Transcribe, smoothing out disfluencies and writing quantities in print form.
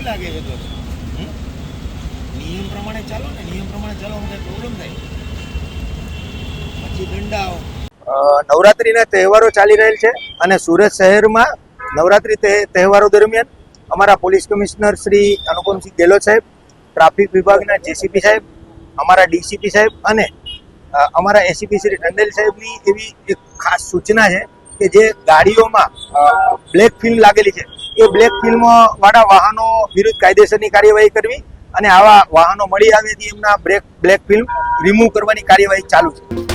લાગે છે તો નિયમ પ્રમાણે ચાલો ને, નિયમ પ્રમાણે ચાલો, કઈ પ્રોબ્લેમ થાય પછી દંડાઓ. નવરાત્રીના તહેવારો ચાલી રહેલ છે અને સુરત શહેરમાં નવરાત્રી તહેવારો દરમિયાન અમારા પોલીસ કમિશનર શ્રી અનુપમસિંહ ગેહલોત સાહેબ, ટ્રાફિક વિભાગના જેસીપી સાહેબ, અમારા ડીસીપી સાહેબ અને અમારા એસીપી શ્રી ટંડેલ સાહેબની એવી એક ખાસ સૂચના છે કે જે ગાડીઓમાં બ્લેક ફિલ્મ લાગેલી છે એ બ્લેક ફિલ્મ વાળા વાહનો વિરુદ્ધ કાયદેસરની કાર્યવાહી કરવી અને આવા વાહનો મળી આવે એમના બ્લેક ફિલ્મ રિમૂવ કરવાની કાર્યવાહી ચાલુ છે.